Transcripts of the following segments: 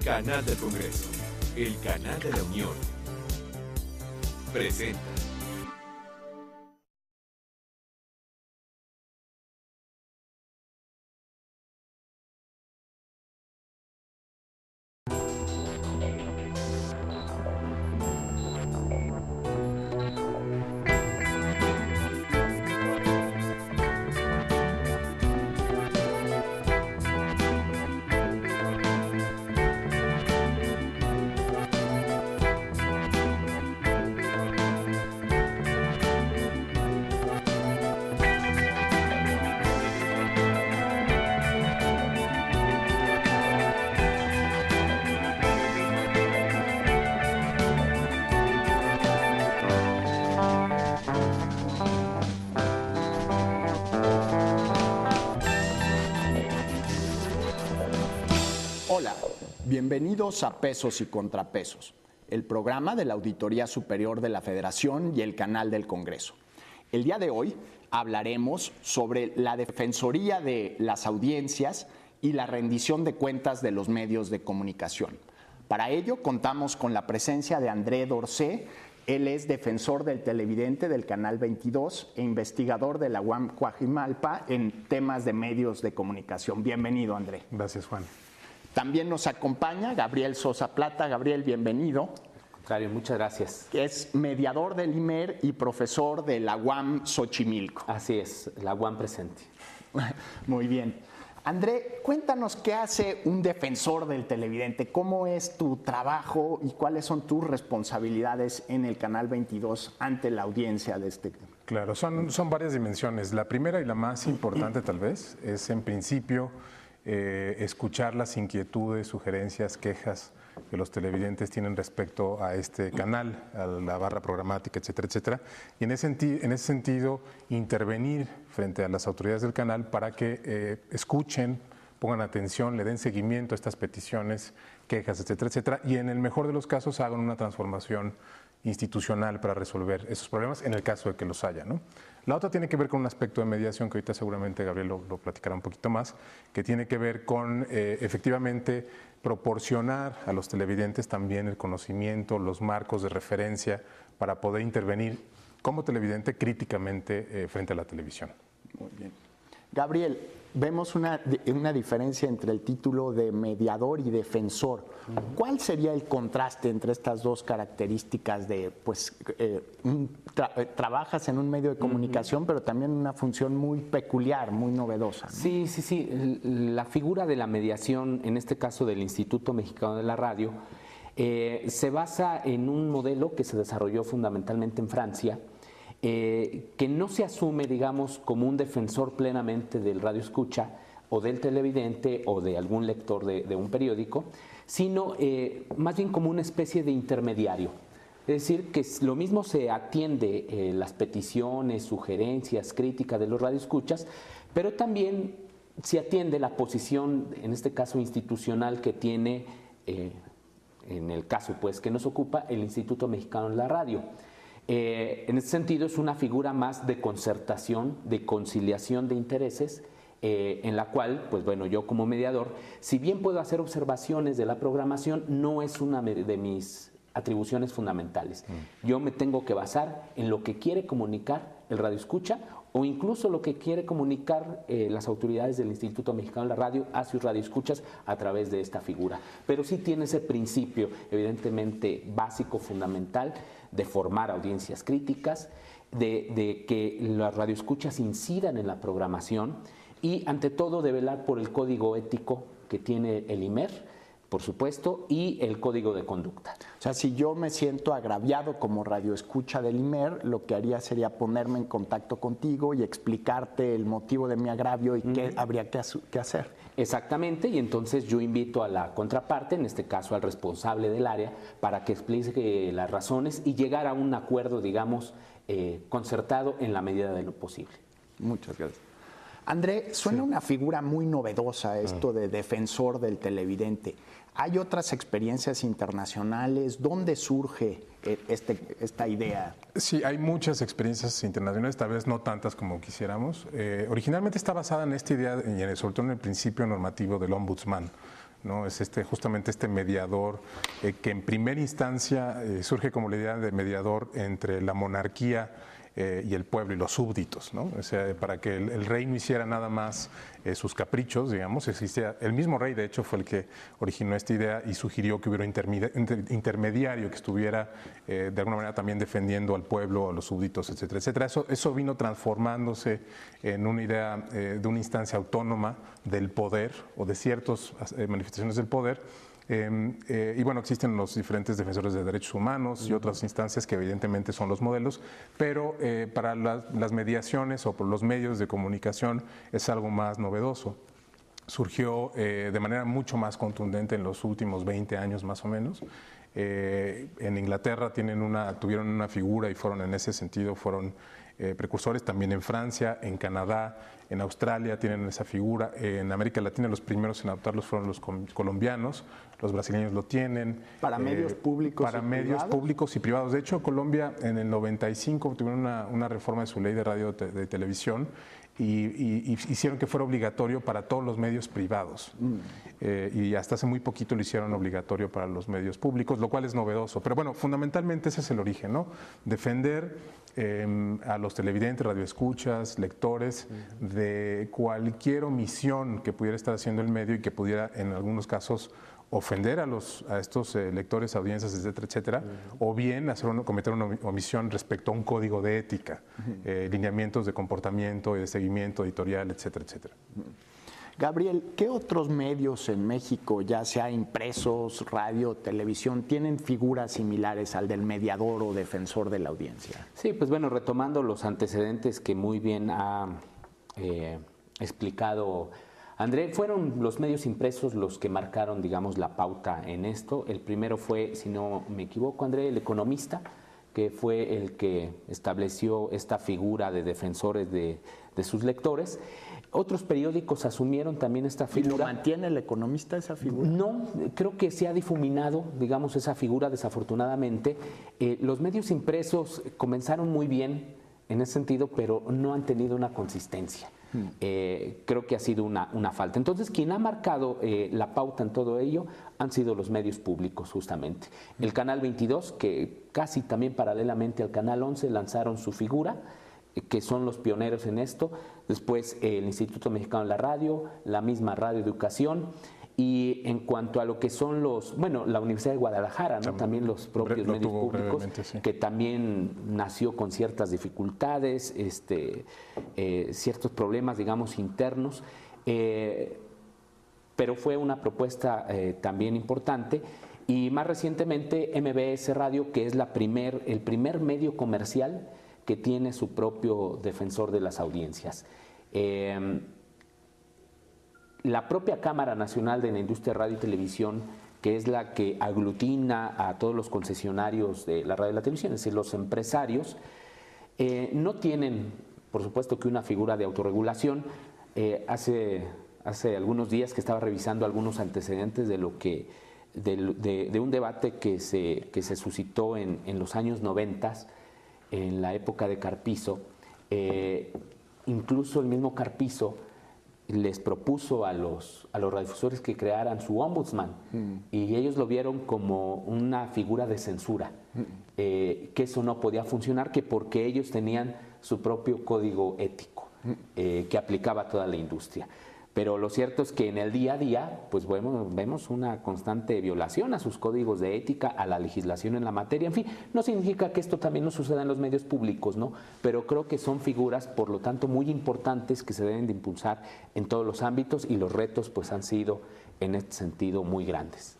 Canal del Congreso, el canal de la Unión. Presenta. Hola, bienvenidos a Pesos y Contrapesos, el programa de la Auditoría Superior de la Federación y el canal del Congreso. El día de hoy hablaremos sobre la defensoría de las audiencias y la rendición de cuentas de los medios de comunicación. Para ello contamos con la presencia de André Dorcé. Él es defensor del televidente del Canal 22 e investigador de la UAM Coajimalpa en temas de medios de comunicación. Bienvenido, André. Gracias, Juan. También nos acompaña Gabriel Sosa Plata. Gabriel, bienvenido. Contrario, muchas gracias. Que es mediador del IMER y profesor de la UAM Xochimilco. Así es, la UAM presente. Muy bien. André, cuéntanos qué hace un defensor del televidente, cómo es tu trabajo y cuáles son tus responsabilidades en el Canal 22 ante la audiencia de este. Claro, son varias dimensiones. La primera y la más importante tal vez es en principio escuchar las inquietudes, sugerencias, quejas que los televidentes tienen respecto a este canal, a la barra programática, etcétera, etcétera. Y en ese sentido, intervenir frente a las autoridades del canal para que escuchen, pongan atención, le den seguimiento a estas peticiones, quejas, etcétera, etcétera, y en el mejor de los casos hagan una transformación institucional para resolver esos problemas en el caso de que los haya, ¿no? La otra tiene que ver con un aspecto de mediación que ahorita seguramente Gabriel lo platicará un poquito más, que tiene que ver con efectivamente proporcionar a los televidentes también el conocimiento, los marcos de referencia para poder intervenir como televidente críticamente frente a la televisión. Muy bien. Gabriel, vemos una diferencia entre el título de mediador y defensor. ¿Cuál sería el contraste entre estas dos características de, pues, trabajas en un medio de comunicación, pero también una función muy peculiar, muy novedosa, ¿no? Sí. La figura de la mediación, en este caso del Instituto Mexicano de la Radio, se basa en un modelo que se desarrolló fundamentalmente en Francia, que no se asume, digamos, como un defensor plenamente del radioescucha o del televidente o de algún lector de un periódico, sino más bien como una especie de intermediario. Es decir, que lo mismo se atiende las peticiones, sugerencias, críticas de los radioescuchas, pero también se atiende la posición, en este caso institucional, que tiene, en el caso pues que nos ocupa, el Instituto Mexicano de la Radio. En ese sentido es una figura más de concertación, de conciliación de intereses, en la cual, pues bueno, yo como mediador, si bien puedo hacer observaciones de la programación, no es una de mis atribuciones fundamentales. Yo me tengo que basar en lo que quiere comunicar el radioescucha o incluso lo que quiere comunicar las autoridades del Instituto Mexicano de la Radio a sus radioescuchas a través de esta figura. Pero sí tiene ese principio, evidentemente básico, fundamental, de formar audiencias críticas, de que las radioescuchas incidan en la programación y, ante todo, de velar por el código ético que tiene el IMER, por supuesto, y el código de conducta. O sea, si yo me siento agraviado como radioescucha del IMER, lo que haría sería ponerme en contacto contigo y explicarte el motivo de mi agravio y qué habría que hacer. Exactamente, y entonces yo invito a la contraparte, en este caso al responsable del área, para que explique las razones y llegar a un acuerdo, digamos, concertado en la medida de lo posible. Muchas gracias. André, suena una figura muy novedosa esto de defensor del televidente. ¿Hay otras experiencias internacionales? ¿Dónde surge esta idea? Sí, hay muchas experiencias internacionales, tal vez no tantas como quisiéramos. Originalmente está basada en esta idea, y sobre todo en el principio normativo del ombudsman. ¿no? Es justamente este mediador que en primera instancia surge como la idea de mediador entre la monarquía y el pueblo y los súbditos, ¿no? O sea, para que el rey no hiciera nada más sus caprichos, digamos, existía, el mismo rey de hecho fue el que originó esta idea y sugirió que hubiera un intermediario que estuviera de alguna manera también defendiendo al pueblo, a los súbditos, etcétera, etcétera. Eso vino transformándose en una idea de una instancia autónoma del poder o de ciertas manifestaciones del poder. Y bueno, existen los diferentes defensores de derechos humanos y otras instancias que evidentemente son los modelos, pero para las mediaciones o por los medios de comunicación es algo más novedoso. Surgió de manera mucho más contundente en los últimos 20 años más o menos. En Inglaterra tuvieron una figura y fueron en ese sentido, fueron precursores, también en Francia, en Canadá, en Australia tienen esa figura, en América Latina los primeros en adoptarlos fueron los colombianos, los brasileños lo tienen. Para medios públicos para medios públicos y privados. De hecho, Colombia en el 95 tuvieron una reforma de su ley de radio de televisión y hicieron que fuera obligatorio para todos los medios privados. Y hasta hace muy poquito lo hicieron obligatorio para los medios públicos, lo cual es novedoso. Pero bueno, fundamentalmente ese es el origen, ¿no? Defender a los televidentes, radioescuchas, lectores, de cualquier omisión que pudiera estar haciendo el medio y que pudiera en algunos casos ofender a estos lectores, audiencias, etcétera, etcétera, o bien cometer una omisión respecto a un código de ética, lineamientos de comportamiento y de seguimiento editorial, etcétera, etcétera. Gabriel, ¿qué otros medios en México, ya sea impresos, radio, televisión, tienen figuras similares al del mediador o defensor de la audiencia? Sí, pues bueno, retomando los antecedentes que muy bien ha explicado André, fueron los medios impresos los que marcaron, digamos, la pauta en esto. El primero fue, si no me equivoco, André, El Economista, que fue el que estableció esta figura de defensores de sus lectores. Otros periódicos asumieron también esta figura. ¿Y lo mantiene El Economista esa figura? No, creo que se ha difuminado, digamos, esa figura desafortunadamente. Los medios impresos comenzaron muy bien en ese sentido, pero no han tenido una consistencia. Creo que ha sido una falta. Entonces, quien ha marcado la pauta en todo ello han sido los medios públicos, justamente. El Canal 22, que casi también paralelamente al Canal 11 lanzaron su figura, que son los pioneros en esto. Después el Instituto Mexicano de la Radio, la misma Radio Educación. Y en cuanto a lo que son la Universidad de Guadalajara, ¿no? También los propios medios públicos, sí, que también nació con ciertas dificultades, ciertos problemas, digamos, internos, pero fue una propuesta también importante. Y más recientemente MBS Radio, que es el primer medio comercial que tiene su propio defensor de las audiencias. La propia Cámara Nacional de la Industria de Radio y Televisión, que es la que aglutina a todos los concesionarios de la radio y la televisión, es decir, los empresarios, no tienen, por supuesto, que una figura de autorregulación. Hace algunos días que estaba revisando algunos antecedentes de un debate que se suscitó en los años 90, en la época de Carpizo. Incluso el mismo Carpizo les propuso a los radiodifusores que crearan su ombudsman y ellos lo vieron como una figura de censura, que eso no podía funcionar, que porque ellos tenían su propio código ético que aplicaba a toda la industria. Pero lo cierto es que en el día a día pues vemos una constante violación a sus códigos de ética, a la legislación en la materia. En fin, no significa que esto también no suceda en los medios públicos, ¿no? Pero creo que son figuras, por lo tanto, muy importantes que se deben de impulsar en todos los ámbitos, y los retos pues han sido en este sentido muy grandes.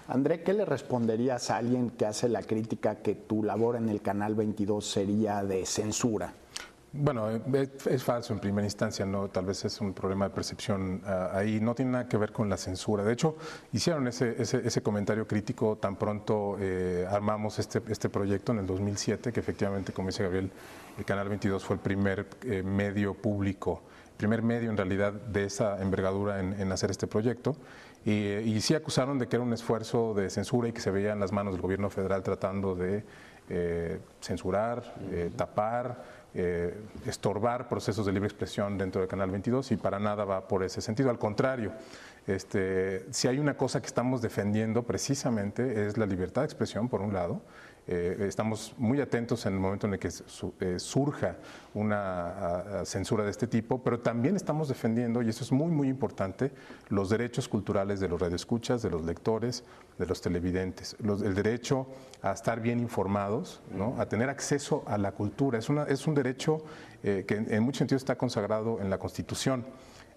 André, ¿qué le responderías a alguien que hace la crítica que tu labor en el Canal 22 sería de censura? Bueno, es falso en primera instancia, ¿no? Tal vez es un problema de percepción ahí, no tiene nada que ver con la censura. De hecho, hicieron ese comentario crítico tan pronto armamos este proyecto en el 2007, que efectivamente, como dice Gabriel, el Canal 22 fue el primer medio público, primer medio en realidad de esa envergadura en hacer este proyecto. Y sí acusaron de que era un esfuerzo de censura y que se veía en las manos del gobierno federal tratando de censurar, tapar, estorbar procesos de libre expresión dentro del Canal 22, y para nada va por ese sentido. Al contrario, Si hay una cosa que estamos defendiendo precisamente es la libertad de expresión, por un lado. Estamos muy atentos en el momento en el que surja una censura de este tipo, pero también estamos defendiendo, y eso es muy, muy importante, los derechos culturales de los radioescuchas, de los lectores, de los televidentes. El derecho a estar bien informados, ¿no? A tener acceso a la cultura. Es un derecho que en muchos sentidos está consagrado en la Constitución.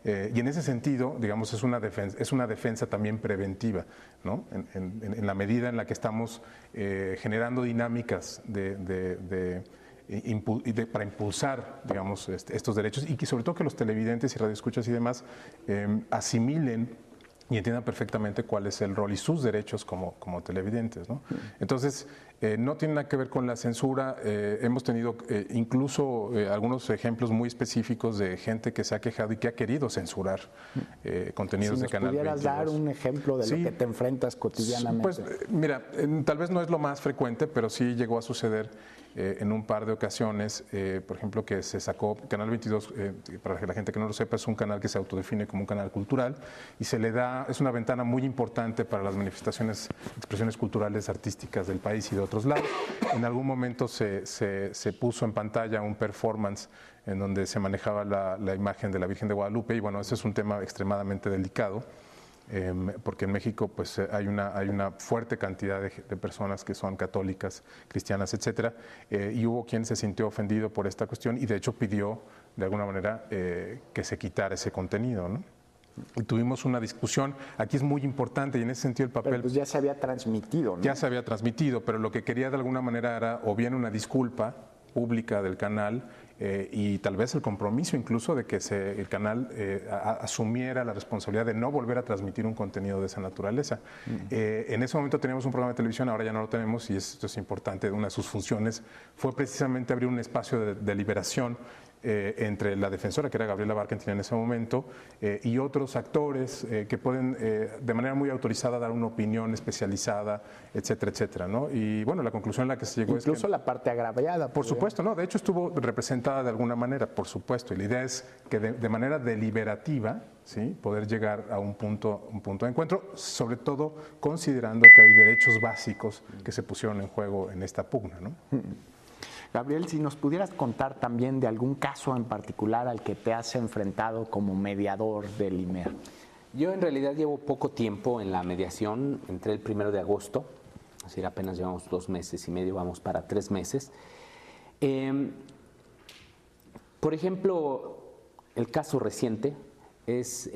Y en ese sentido, digamos, es una defensa también preventiva, ¿no? En la medida en la que estamos generando dinámicas para impulsar, digamos, estos derechos, y que sobre todo que los televidentes y radioescuchas y demás asimilen y entiendan perfectamente cuál es el rol y sus derechos como televidentes, ¿no? Entonces, no tiene nada que ver con la censura. Hemos tenido incluso algunos ejemplos muy específicos de gente que se ha quejado y que ha querido censurar contenidos de Canal 22. Si nos pudieras dar un ejemplo de lo que te enfrentas cotidianamente. Pues mira, tal vez no es lo más frecuente, pero sí llegó a suceder en un par de ocasiones, por ejemplo, que se sacó Canal 22, para que la gente que no lo sepa, es un canal que se autodefine como un canal cultural y se le da, es una ventana muy importante para las manifestaciones, expresiones culturales, artísticas del país y de otros lados. En algún momento se puso en pantalla un performance en donde se manejaba la imagen de la Virgen de Guadalupe, y bueno, ese es un tema extremadamente delicado. Porque en México pues hay una fuerte cantidad de personas que son católicas, cristianas, etcétera, y hubo quien se sintió ofendido por esta cuestión y de hecho pidió de alguna manera que se quitara ese contenido, ¿no? Y tuvimos una discusión. Aquí es muy importante y en ese sentido el papel... Pero pues ya se había transmitido, ¿no? Ya se había transmitido, pero lo que quería de alguna manera era o bien una disculpa pública del canal y tal vez el compromiso incluso de que el canal asumiera la responsabilidad de no volver a transmitir un contenido de esa naturaleza. En ese momento teníamos un programa de televisión, ahora ya no lo tenemos y esto es importante. Una de sus funciones fue precisamente abrir un espacio de liberación entre la defensora, que era Gabriela Barkentin en ese momento, y otros actores que pueden de manera muy autorizada dar una opinión especializada, etcétera, etcétera, ¿no? Y bueno, la conclusión a la que se llegó incluso es que... la parte agraviada. Por supuesto, no, de hecho estuvo representada de alguna manera, por supuesto, y la idea es que de manera deliberativa, ¿sí?, poder llegar a un punto de encuentro, sobre todo considerando que hay derechos básicos que se pusieron en juego en esta pugna, ¿no? Gabriel, si nos pudieras contar también de algún caso en particular al que te has enfrentado como mediador del IMER. Yo en realidad llevo poco tiempo en la mediación, entré el 1 de agosto, es decir, apenas llevamos 2 meses y medio, vamos para 3 meses. Por ejemplo, el caso reciente es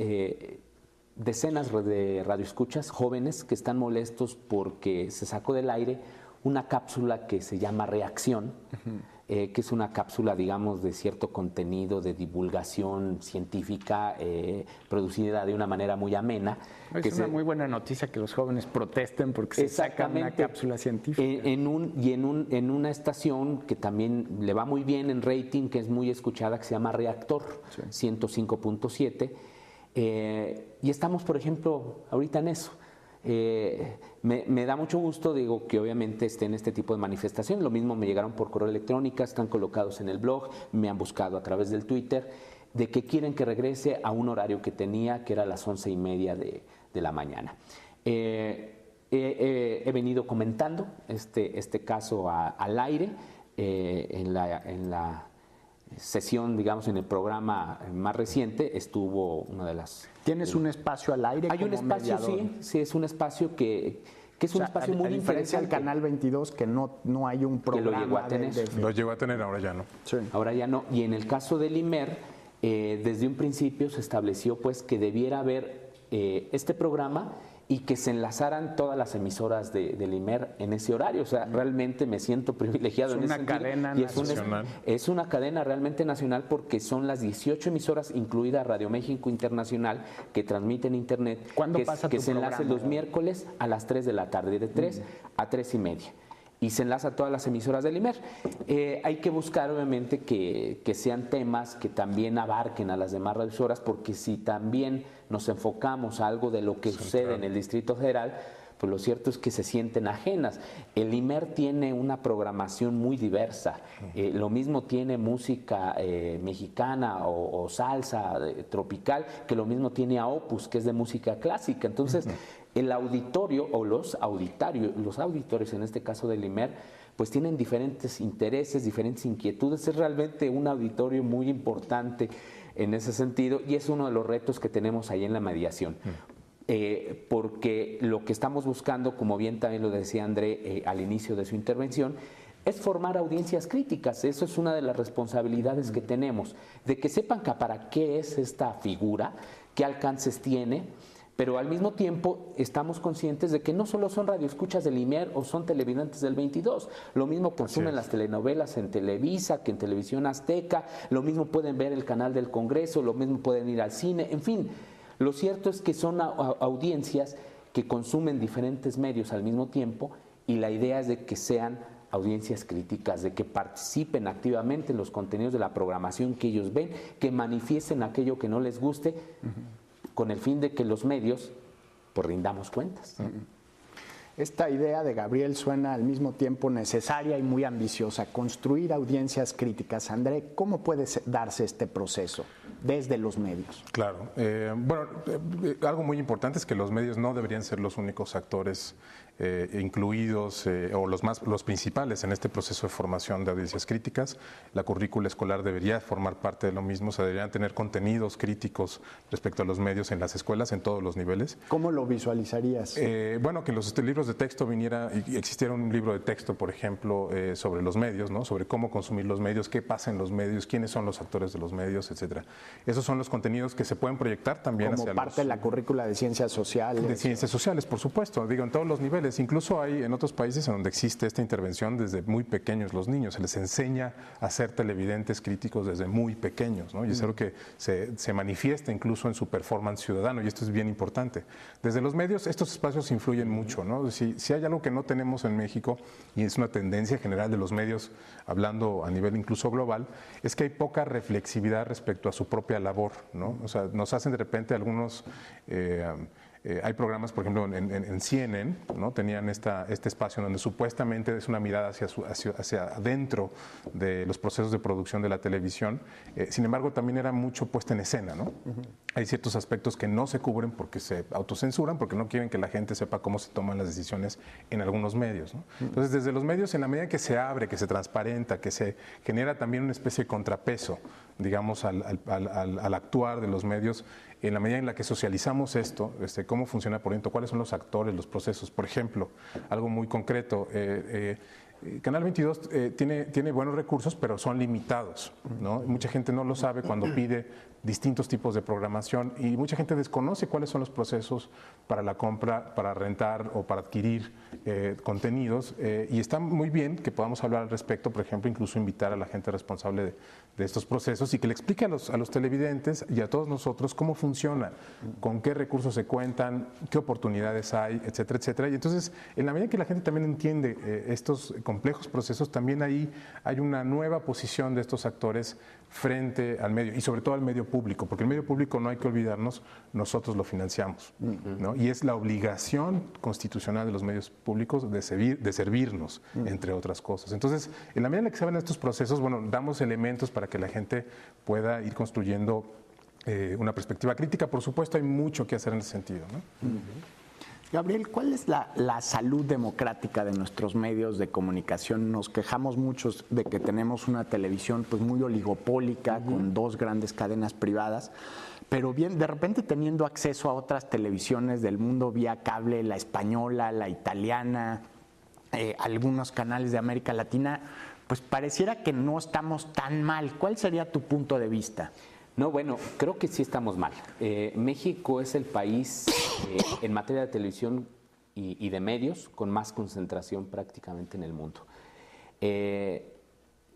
decenas de radioescuchas jóvenes que están molestos porque se sacó del aire una cápsula que se llama Reacción, que es una cápsula, digamos, de cierto contenido de divulgación científica producida de una manera muy amena. Es una muy buena noticia que los jóvenes protesten porque se sacan una cápsula científica. En una estación que también le va muy bien en rating, que es muy escuchada, que se llama Reactor, sí. 105.7. Y estamos, por ejemplo, ahorita en eso. Me da mucho gusto, digo, que obviamente esté en este tipo de manifestación. Lo mismo me llegaron por correo electrónico, están colocados en el blog, me han buscado a través del Twitter, de que quieren que regrese a un horario que tenía, que era las 11:30 de la mañana. He venido comentando este caso al aire en la sesión, digamos, en el programa más reciente estuvo una de las... ¿Tienes un espacio al aire? Hay un espacio, mediador? Sí, es un espacio que es un espacio muy interesante. A diferencia del Canal 22, que no hay un programa. Que lo llegó a tener. Lo llegó a tener, ahora ya no. Sí. Ahora ya no. Y en el caso del IMER, desde un principio se estableció pues que debiera haber este programa y que se enlazaran todas las emisoras del IMER en ese horario. O sea, realmente me siento privilegiado en ese sentido. Es una cadena nacional. Es una cadena realmente nacional porque son las 18 emisoras, incluida Radio México Internacional, que transmiten Internet. ¿Cuándo pasa tu que se enlace programa? los miércoles a las 3 de la tarde, de 3 a 3:30. Y se enlaza a todas las emisoras del IMER. Hay que buscar, obviamente, que sean temas que también abarquen a las demás radioemisoras, porque si también nos enfocamos a algo de lo que sucede en el Distrito Federal, pues lo cierto es que se sienten ajenas. El IMER tiene una programación muy diversa. Lo mismo tiene música mexicana o salsa tropical, que lo mismo tiene a Opus, que es de música clásica. Entonces, el auditorio o los auditores en este caso del IMER, pues tienen diferentes intereses, diferentes inquietudes. Es realmente un auditorio muy importante en ese sentido y es uno de los retos que tenemos ahí en la mediación. Porque lo que estamos buscando, como bien también lo decía André al inicio de su intervención, es formar audiencias críticas. Eso es una de las responsabilidades que tenemos, de que sepan para qué es esta figura, qué alcances tiene, pero al mismo tiempo estamos conscientes de que no solo son radioescuchas del IMER o son televidentes del 22, lo mismo consumen las telenovelas en Televisa, que en Televisión Azteca, lo mismo pueden ver el canal del Congreso, lo mismo pueden ir al cine, en fin. Lo cierto es que son audiencias que consumen diferentes medios al mismo tiempo y la idea es de que sean audiencias críticas, de que participen activamente en los contenidos de la programación que ellos ven, que manifiesten aquello que no les guste, con el fin de que los medios pues rindamos cuentas. Esta idea de Gabriel suena al mismo tiempo necesaria y muy ambiciosa. Construir audiencias críticas. André, ¿cómo puede darse este proceso desde los medios? Claro. Algo muy importante es que los medios no deberían ser los únicos actores incluidos o los principales en este proceso de formación de audiencias críticas. La currícula escolar debería formar parte de lo mismo, se deberían tener contenidos críticos respecto a los medios en las escuelas en todos los niveles. ¿Cómo lo visualizarías? Que en los libros de texto existiera un libro de texto, por ejemplo, sobre los medios, ¿no? Sobre cómo consumir los medios, qué pasa en los medios, quiénes son los actores de los medios, etcétera. Esos son los contenidos que se pueden proyectar también como parte de la currícula de ciencias sociales. De ciencias sociales, por supuesto, en todos los niveles. Incluso hay en otros países en donde existe esta intervención desde muy pequeños los niños. Se les enseña a ser televidentes críticos desde muy pequeños, ¿no? Y es algo que se manifiesta incluso en su performance ciudadano, y esto es bien importante. Desde los medios estos espacios influyen mucho, ¿no? Si hay algo que no tenemos en México, y es una tendencia general de los medios, hablando a nivel incluso global, es que hay poca reflexividad respecto a su propia labor, ¿no? O sea, nos hacen de repente algunos... hay programas, por ejemplo, en CNN, ¿no? Tenían este espacio donde supuestamente es una mirada hacia adentro de los procesos de producción de la televisión. Sin embargo, también era mucho puesta en escena, ¿no? Hay ciertos aspectos que no se cubren porque se autocensuran, porque no quieren que la gente sepa cómo se toman las decisiones en algunos medios, ¿no? Entonces, desde los medios, en la medida que se abre, que se transparenta, que se genera también una especie de contrapeso, digamos, al actuar de los medios, en la medida en la que socializamos esto, cómo funciona por dentro, cuáles son los actores, los procesos. Por ejemplo, algo muy concreto, Canal 22 tiene buenos recursos, pero son limitados, ¿no? Mucha gente no lo sabe cuando pide distintos tipos de programación y mucha gente desconoce cuáles son los procesos para la compra, para rentar o para adquirir contenidos, y está muy bien que podamos hablar al respecto, por ejemplo, incluso invitar a la gente responsable de estos procesos y que le explique a los televidentes y a todos nosotros cómo funciona, con qué recursos se cuentan, qué oportunidades hay, etcétera, etcétera. Y entonces, en la medida que la gente también entiende estos complejos procesos, también ahí hay una nueva posición de estos actores frente al medio y sobre todo al medio público, porque el medio público, no hay que olvidarnos, nosotros lo financiamos, ¿no? Y es la obligación constitucional de los medios públicos de servirnos, entre otras cosas. Entonces, en la medida en la que se ven estos procesos, damos elementos para que la gente pueda ir construyendo una perspectiva crítica. Por supuesto, hay mucho que hacer en ese sentido, ¿no? Gabriel, ¿cuál es la salud democrática de nuestros medios de comunicación? Nos quejamos muchos de que tenemos una televisión pues muy oligopólica, con dos grandes cadenas privadas, pero bien, de repente teniendo acceso a otras televisiones del mundo vía cable, la española, la italiana, algunos canales de América Latina, pues pareciera que no estamos tan mal. ¿Cuál sería tu punto de vista? No, bueno, creo que sí estamos mal. México es el país en materia de televisión y de medios con más concentración prácticamente en el mundo.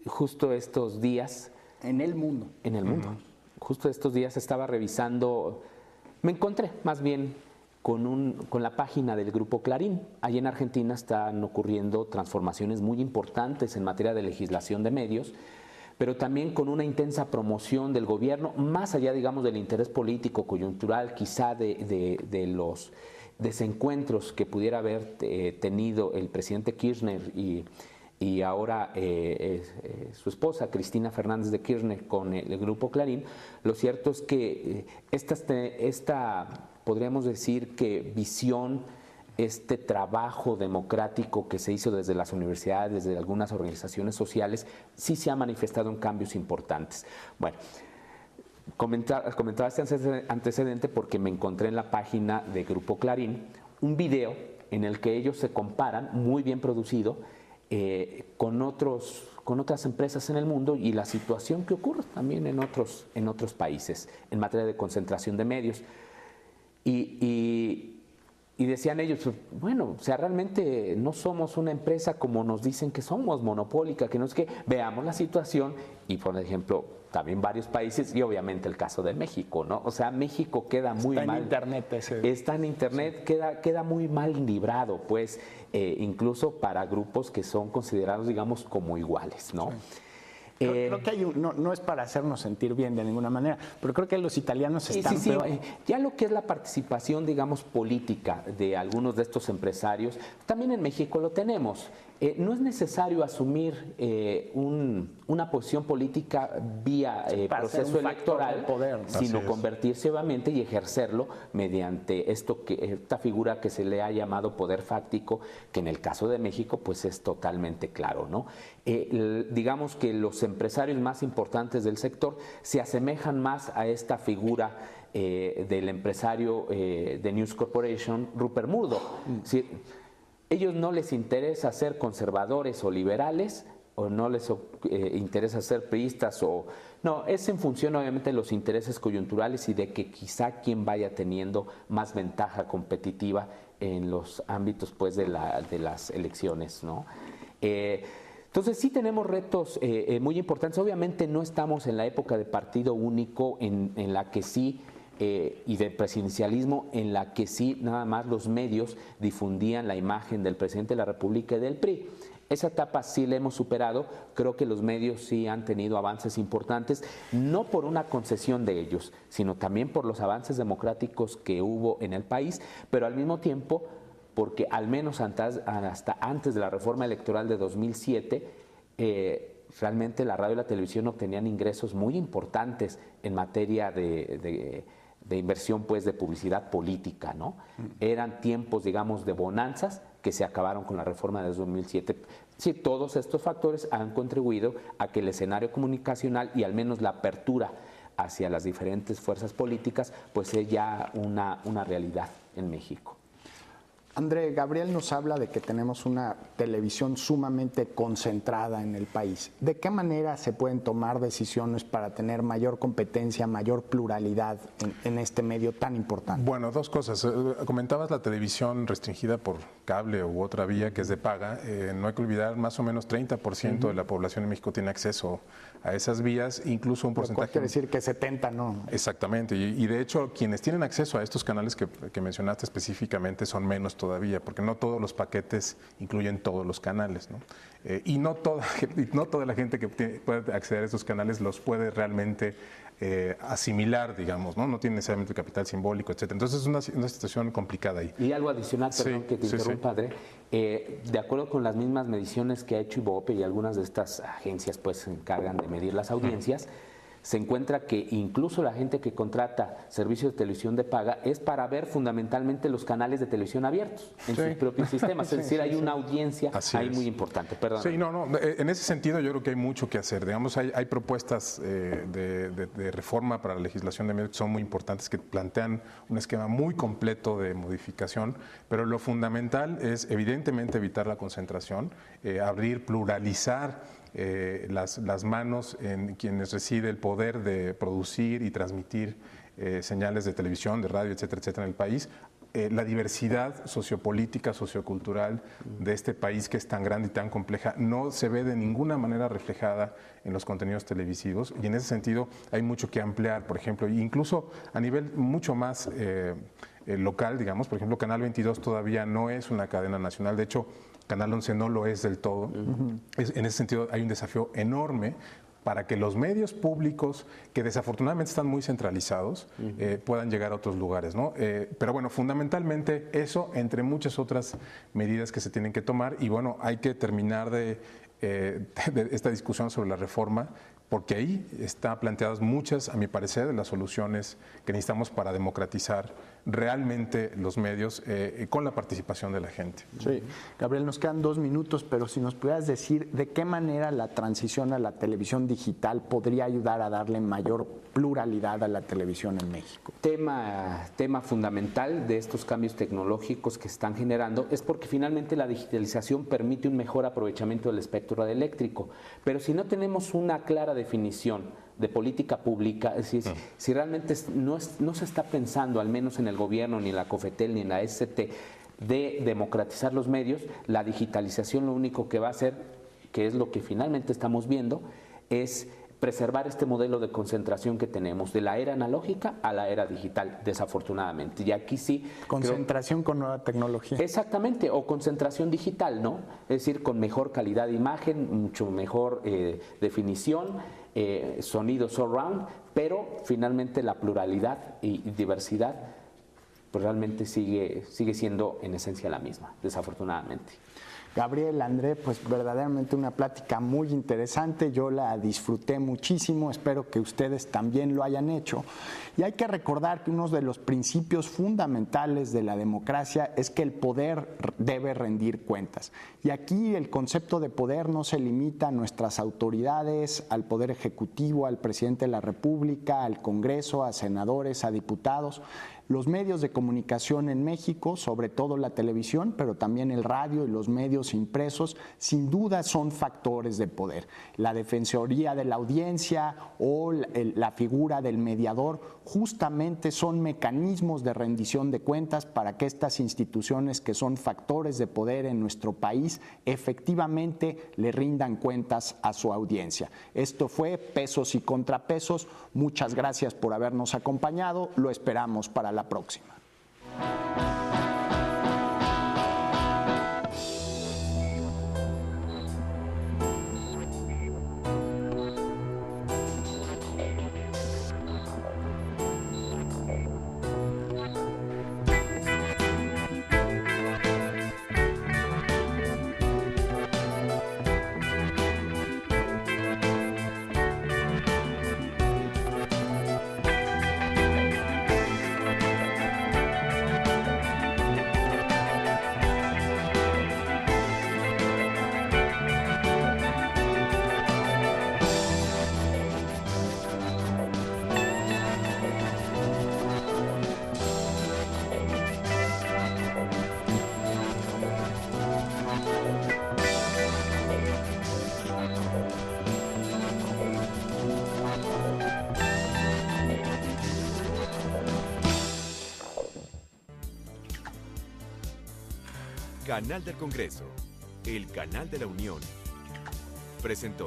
Justo estos días... En el mundo. En el mundo. Justo estos días estaba revisando, me encontré más bien con la página del Grupo Clarín. Allí en Argentina están ocurriendo transformaciones muy importantes en materia de legislación de medios, pero también con una intensa promoción del gobierno, más allá, digamos, del interés político, coyuntural, quizá de los desencuentros que pudiera haber tenido el presidente Kirchner y ahora su esposa, Cristina Fernández de Kirchner, con el Grupo Clarín, lo cierto es que esta, podríamos decir que visión, este trabajo democrático que se hizo desde las universidades, desde algunas organizaciones sociales, sí se ha manifestado en cambios importantes. Bueno, comentaba este antecedente porque me encontré en la página de Grupo Clarín un video en el que ellos se comparan, muy bien producido, con otras empresas en el mundo y la situación que ocurre también en otros países en materia de concentración de medios. Y decían ellos, bueno, o sea, realmente no somos una empresa como nos dicen que somos, monopólica, que no es que veamos la situación y, por ejemplo, también varios países y obviamente el caso de México, ¿no? O sea, México queda muy mal. Está en internet Está en internet, sí. queda muy mal librado, pues, incluso para grupos que son considerados, digamos, como iguales, ¿no? Sí. Creo que hay no es para hacernos sentir bien de ninguna manera, pero creo que los italianos están peor. Ya lo que es la participación, digamos, política de algunos de estos empresarios, también en México lo tenemos. No es necesario asumir una posición política vía proceso electoral, poder, sino convertirse obviamente y ejercerlo mediante esta figura que se le ha llamado poder fáctico, que en el caso de México pues es totalmente claro, ¿no? Digamos que los empresarios más importantes del sector se asemejan más a esta figura del empresario de News Corporation, Rupert Murdoch. ¿Sí? Ellos no les interesa ser conservadores o liberales, o no les interesa ser priistas, no, es en función obviamente de los intereses coyunturales y de que quizá quien vaya teniendo más ventaja competitiva en los ámbitos pues de las elecciones, ¿no? Entonces sí tenemos retos muy importantes. Obviamente no estamos en la época de partido único en la que sí y de presidencialismo, en la que sí nada más los medios difundían la imagen del presidente de la República y del PRI. Esa etapa sí la hemos superado. Creo que los medios sí han tenido avances importantes, no por una concesión de ellos, sino también por los avances democráticos que hubo en el país, pero al mismo tiempo porque al menos hasta antes de la reforma electoral de 2007, realmente la radio y la televisión obtenían ingresos muy importantes en materia de inversión, pues, de publicidad política, ¿no? Eran tiempos, digamos, de bonanzas que se acabaron con la reforma de 2007. Sí, todos estos factores han contribuido a que el escenario comunicacional y al menos la apertura hacia las diferentes fuerzas políticas, pues es ya una realidad en México. André, Gabriel nos habla de que tenemos una televisión sumamente concentrada en el país. ¿De qué manera se pueden tomar decisiones para tener mayor competencia, mayor pluralidad en este medio tan importante? Bueno, dos cosas. Comentabas la televisión restringida por cable u otra vía que es de paga. No hay que olvidar, más o menos 30% de la población en México tiene acceso a esas vías, incluso un porcentaje... Quiere decir que 70 no. Exactamente, y de hecho quienes tienen acceso a estos canales que mencionaste específicamente son menos todavía, porque no todos los paquetes incluyen todos los canales, ¿no? Y no toda la gente que puede acceder a estos canales los puede realmente asimilar, digamos, ¿no? No tiene necesariamente capital simbólico, etcétera. Entonces es una situación complicada ahí. Y algo adicional, perdón que te interrumpa, André. De acuerdo con las mismas mediciones que ha hecho Ibope y algunas de estas agencias pues se encargan de medir las audiencias, se encuentra que incluso la gente que contrata servicios de televisión de paga es para ver fundamentalmente los canales de televisión abiertos en sus propios sistemas. Es decir, hay una audiencia ahí muy importante. Perdón. Sí, en ese sentido yo creo que hay mucho que hacer. Digamos, hay propuestas de reforma para la legislación de medios que son muy importantes, que plantean un esquema muy completo de modificación, pero lo fundamental es evidentemente evitar la concentración, abrir, pluralizar las manos en quienes reside el poder de producir y transmitir señales de televisión, de radio, etcétera, etcétera, en el país. La diversidad sociopolítica, sociocultural de este país que es tan grande y tan compleja no se ve de ninguna manera reflejada en los contenidos televisivos, y en ese sentido hay mucho que ampliar, por ejemplo, incluso a nivel mucho más local, digamos. Por ejemplo, Canal 22 todavía no es una cadena nacional, de hecho Canal 11 no lo es del todo. En ese sentido hay un desafío enorme para que los medios públicos, que desafortunadamente están muy centralizados, puedan llegar a otros lugares, ¿no? Pero bueno, fundamentalmente eso, entre muchas otras medidas que se tienen que tomar, y bueno, hay que terminar de esta discusión sobre la reforma, porque ahí están planteadas muchas, a mi parecer, de las soluciones que necesitamos para democratizar realmente los medios con la participación de la gente. Sí. Gabriel, nos quedan 2 minutos, pero si nos pudieras decir de qué manera la transición a la televisión digital podría ayudar a darle mayor pluralidad a la televisión en México. Tema fundamental de estos cambios tecnológicos que están generando es porque finalmente la digitalización permite un mejor aprovechamiento del espectro eléctrico, pero si no tenemos una clara definición de política pública, es decir, si realmente no se está pensando, al menos en el gobierno, ni en la COFETEL, ni en la SCT, de democratizar los medios, la digitalización lo único que va a hacer, que es lo que finalmente estamos viendo, es preservar este modelo de concentración que tenemos de la era analógica a la era digital, desafortunadamente. Y aquí sí... Concentración con nueva tecnología. Exactamente, o concentración digital, ¿no? Es decir, con mejor calidad de imagen, mucho mejor definición, sonido surround, pero finalmente la pluralidad y diversidad pues realmente sigue siendo en esencia la misma, desafortunadamente. Gabriel, André, pues verdaderamente una plática muy interesante, yo la disfruté muchísimo, espero que ustedes también lo hayan hecho. Y hay que recordar que uno de los principios fundamentales de la democracia es que el poder debe rendir cuentas. Y aquí el concepto de poder no se limita a nuestras autoridades, al Poder Ejecutivo, al Presidente de la República, al Congreso, a senadores, a diputados. Los medios de comunicación en México, sobre todo la televisión, pero también el radio y los medios impresos, sin duda son factores de poder. La defensoría de la audiencia o la figura del mediador justamente son mecanismos de rendición de cuentas para que estas instituciones que son factores de poder en nuestro país efectivamente le rindan cuentas a su audiencia. Esto fue Pesos y Contrapesos. Muchas gracias por habernos acompañado. Lo esperamos para la próxima. Canal del Congreso, el canal de la Unión, presentó.